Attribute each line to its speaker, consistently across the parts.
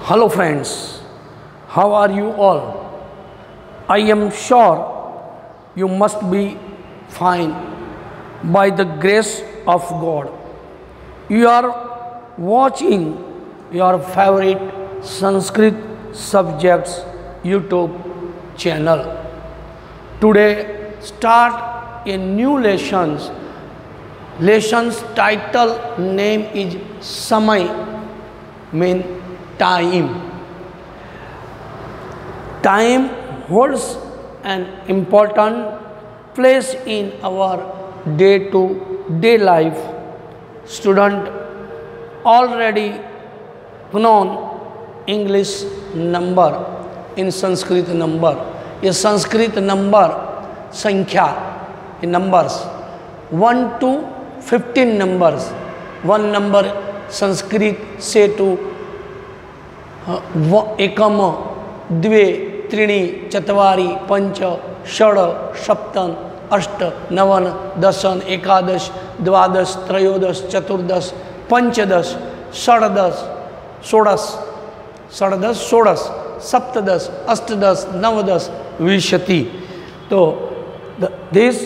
Speaker 1: Hello friends, how are you all? I am sure you must be fine by the grace of God. You are watching your favorite Sanskrit subjects YouTube channel. Today start a new lessons. Lessons title name is Samay, mean time. Time holds an important place in our day-to-day life. Student already known English number in Sanskrit number. ये Sanskrit number संख्या ये numbers 1 to 15 numbers 1 number Sanskrit से to एकम द्वे त्रीणि चत्वारि पंच षड सप्तन अष्ट नवन दशन एकादश द्वादश त्रयोदश चतुर्दश पंचदश षडदश षोडश षडदश षोडश सप्तदश अष्टदश नवदश विंशति. तो this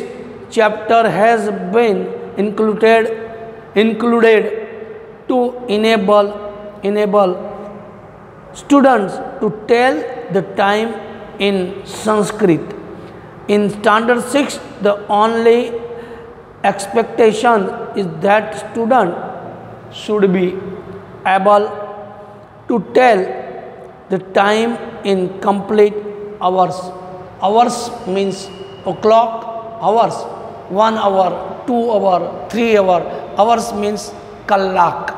Speaker 1: chapter has been included to enable students to tell the time in Sanskrit. In standard 6, the only expectation is that student should be able to tell the time in complete hours. Hours means o'clock, hours, 1 hour, 2 hour, 3 hour. Hours means कलाक,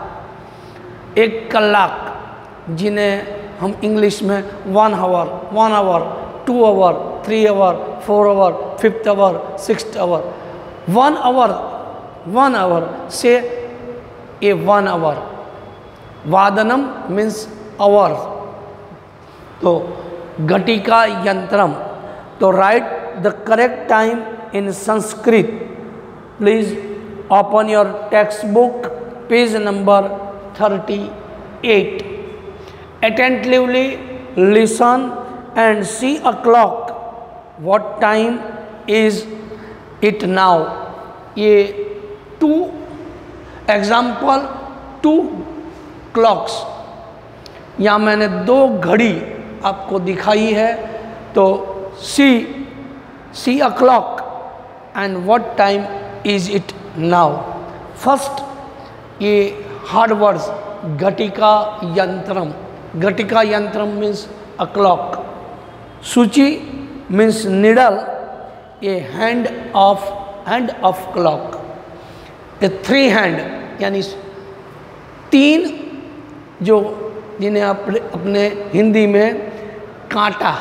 Speaker 1: एक कलाक जिन्हें हम English में 1 hour, 1 hour, 2 hour, 3 hour, 4 hour, 5th hour, 6th hour. 1 hour say a 1 hour. वादनम means hour. तो घटिका यंत्रम. तो write the correct time in Sanskrit. Please open your textbook page number 38. Attentively listen and see a clock. What time is it now? ये 2 example 2 clocks. यहाँ मैंने 2 घड़ी आपको दिखाई है. तो see a clock and what time is it now. First ये hard words घटिका यंत्रम. घटिका यंत्रम means a clock. सूची means needle, a hand of clock. a 3 hand यानी 3 जो जिन्हें अपने हिंदी में कांटा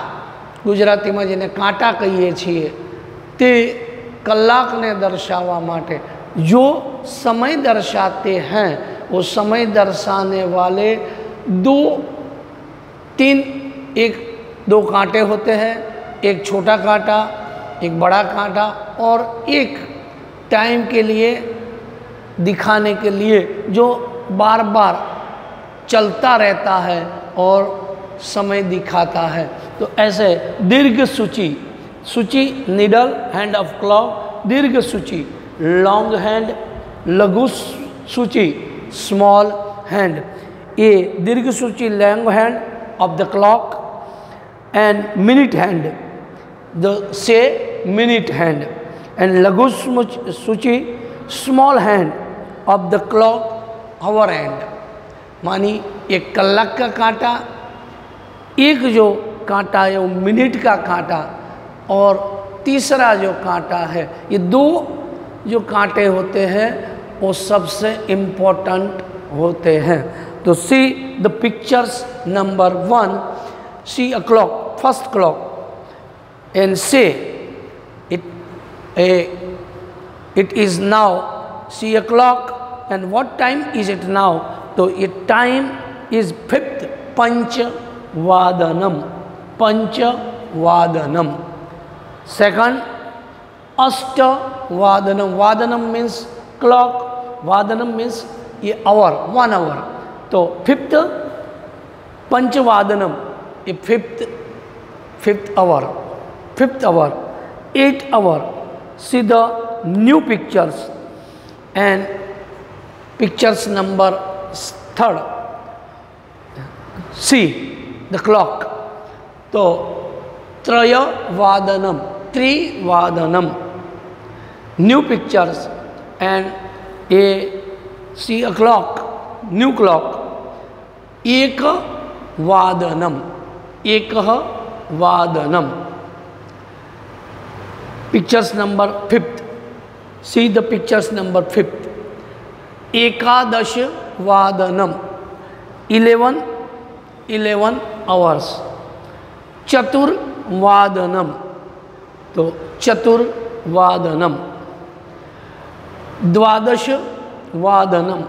Speaker 1: गुजराती में जिन्हें कांटा कहिए છીએ તે કલાકને દર્શાવવા માટે जो समय दर्शाते हैं वो समय दर्शाने वाले 2 कांटे होते हैं. एक छोटा कांटा, एक बड़ा कांटा और एक टाइम के लिए दिखाने के लिए जो बार बार चलता रहता है और समय दिखाता है. तो ऐसे दीर्घ सूची निडल हैंड ऑफ क्लॉक. दीर्घ सूची लॉन्ग हैंड. लघु सूची स्मॉल हैंड. ये दीर्घ सूची long hand of the clock and minute hand the से मिनट हैंड एंड लघु सूची small hand of the clock hour hand. मानी एक कलाक का कांटा, एक जो कांटा है वो मिनट का कांटा और तीसरा जो कांटा है. ये 2 जो कांटे होते हैं वो सबसे इम्पोर्टेंट होते हैं. तो see the pictures number 1. See a clock, first clock and say it is now. See a clock and what time is it now. तो ये टाइम इज 5th पंचवादनम. पंचवादनम. सेकंड अष्टवादनम. वादनम मीन्स क्लॉक, वादनम मीन्स ये आवर, 1 hour. तो 5th पंचवादनम, ये fifth hour, 8 hour, see the new pictures and pictures number 3rd, see the clock. तो त्रयवादनम, त्रिवादनम, new pictures and a see a clock, new clock, एक वादनम, Pictures number 5th, see the pictures number 5th, एकादश वादनम, 11 hours, चतुर्वादनम, तो चतुर्वादनम, द्वादश वादनम,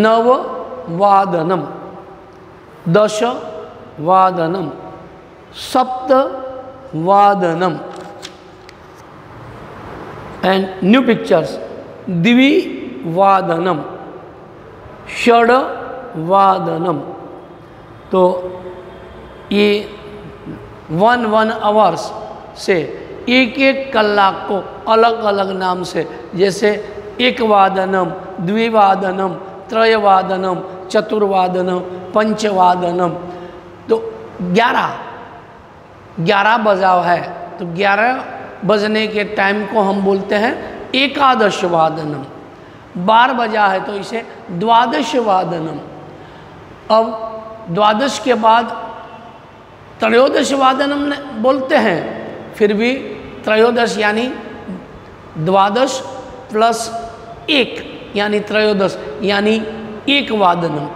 Speaker 1: नववादनम, 10 वादनम, सप्तवादनम and new pictures, द्विवादनम, षड्वादनम। तो ये 1 hours से एक कलाक को अलग अलग नाम से, जैसे एकवादनम, द्विवादनम, त्रयवादनम, चतुर्वादनम, पंचवादनम। तो 11 बजा है, तो 11 बजने के टाइम को हम बोलते हैं एकादश वादनम। 12 बजा है तो इसे द्वादश वादनम। अब द्वादश के बाद त्रयोदश वादनम बोलते हैं, फिर भी त्रयोदश यानी द्वादश प्लस 1 यानी त्रयोदश यानी एक वादनम।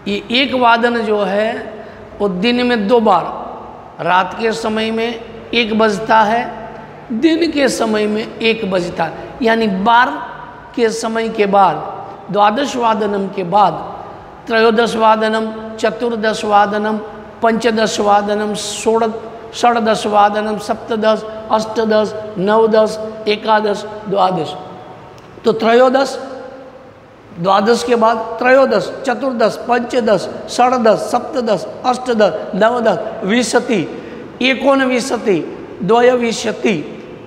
Speaker 1: ये एक वादन जो है वो दिन में 2 बार, रात के समय में 1 बजता है, दिन के समय में 1 बजता है, यानी 12 के समय के बाद, द्वादश वादनम के बाद त्रयोदश वादनम, चतुर्दश वादनम, पंचदश वादनम, षोडश वादनम, सप्तदश, अष्टदश, नवदश, एकादश, द्वादश। तो त्रयोदश, द्वादश के बाद त्रयोदश, चतुर्दश, पंचदश, षोडश, सप्तदश, अष्टदश, नवदश, विंशति, एकोनविंशति, द्वयविंशति,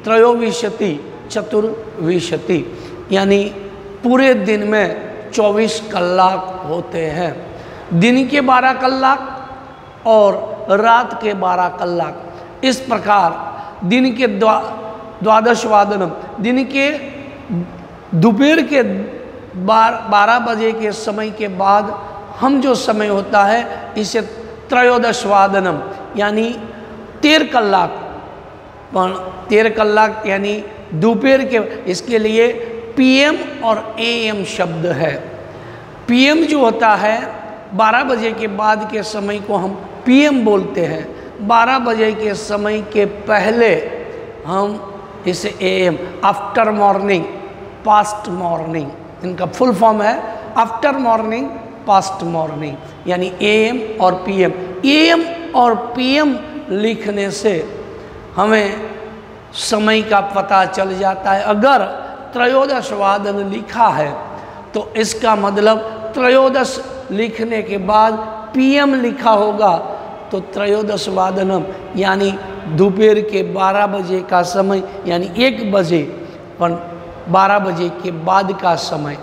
Speaker 1: त्रयोविंशति, चतुर्विंशति, यानी पूरे दिन में 24 कलाक होते हैं। दिन के 12 कलाक और रात के 12 कलाक। इस प्रकार दिन के द्वादश वादनम, दिन के दोपहर के 12 बजे के समय के बाद हम जो समय होता है इसे त्रयोदश वादनम यानी 13 कलाक, 13 कलाक यानी दोपहर के। इसके लिए पीएम और एएम शब्द है। पीएम जो होता है 12 बजे के बाद के समय को हम पीएम बोलते हैं, 12 बजे के समय के पहले हम इसे am, after morning, past morning, इनका फुल फॉर्म है आफ्टर मॉर्निंग, पास्ट मॉर्निंग, यानी एएम और पीएम। एएम और पीएम लिखने से हमें समय का पता चल जाता है। अगर त्रयोदश वादन लिखा है तो इसका मतलब त्रयोदश लिखने के बाद पीएम लिखा होगा, तो त्रयोदश वादनम यानी दोपहर के 12 बजे का समय, यानी 1 बजे, पर 12 बजे के बाद का समय।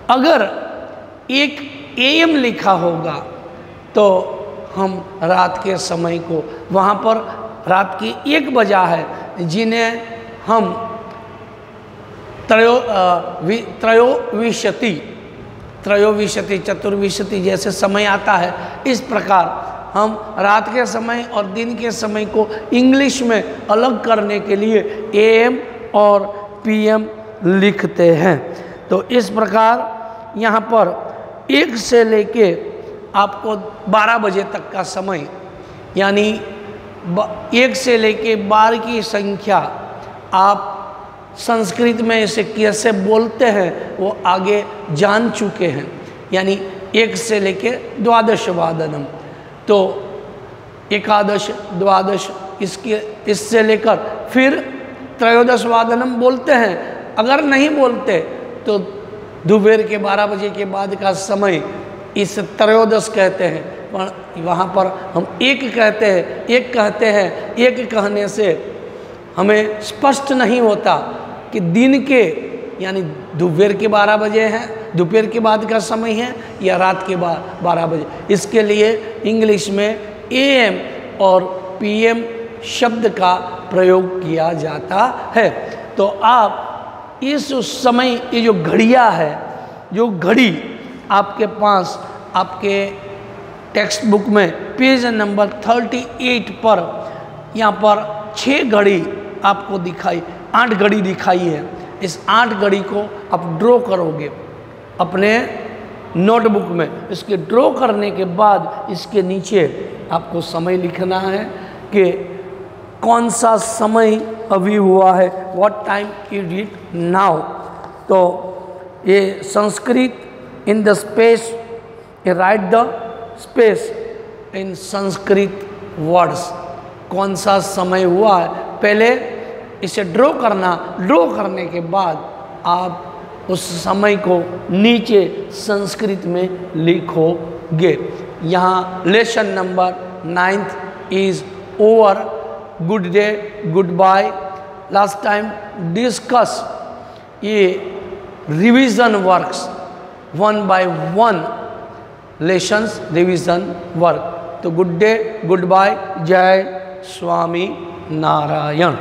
Speaker 1: अगर 1 AM लिखा होगा तो हम रात के समय को, वहाँ पर रात की 1 बजा है, जिन्हें हम त्रयोविंशति, चतुर्विंशति जैसे समय आता है। इस प्रकार हम रात के समय और दिन के समय को इंग्लिश में अलग करने के लिए AM और PM लिखते हैं। तो इस प्रकार यहाँ पर 1 से लेके आपको 12 बजे तक का समय, यानी 1 से लेके 12 की संख्या आप संस्कृत में इसे कैसे बोलते हैं वो आगे जान चुके हैं। यानी 1 से लेके द्वादश वादनम, तो एकादश, द्वादश, इससे लेकर फिर त्रयोदश वादनम बोलते हैं। अगर नहीं बोलते तो दोपहर के 12 बजे के बाद का समय इसे त्रयोदश कहते हैं। पर वहाँ पर हम एक कहते हैं, एक कहते हैं। एक कहने से हमें स्पष्ट नहीं होता कि दिन के यानी दोपहर के 12 बजे है, दोपहर के बाद का समय है या रात के 12 बजे। इसके लिए इंग्लिश में AM और PM शब्द का प्रयोग किया जाता है। तो आप इस समय ये जो घड़ियाँ है, जो घड़ी आपके पास आपके टेक्स्ट बुक में पेज नंबर 38 पर यहाँ पर 6 घड़ी आपको दिखाई, 8 घड़ी दिखाई है। इस 8 घड़ी को आप ड्रॉ करोगे अपने नोटबुक में। इसके ड्रॉ करने के बाद इसके नीचे आपको समय लिखना है कि कौन सा समय अभी हुआ है, what time is it now. तो ये Sanskrit in the space, right the space in Sanskrit words. कौन सा समय हुआ है, पहले इसे ड्रॉ करना, ड्रॉ करने के बाद आप उस समय को नीचे संस्कृत में लिखोगे। यहाँ lesson number 9 is over. Good day, good bye. Last time discuss ये revision works 1 by 1 lessons revision work. तो गुड डे, गुड बाय, जय स्वामी नारायण।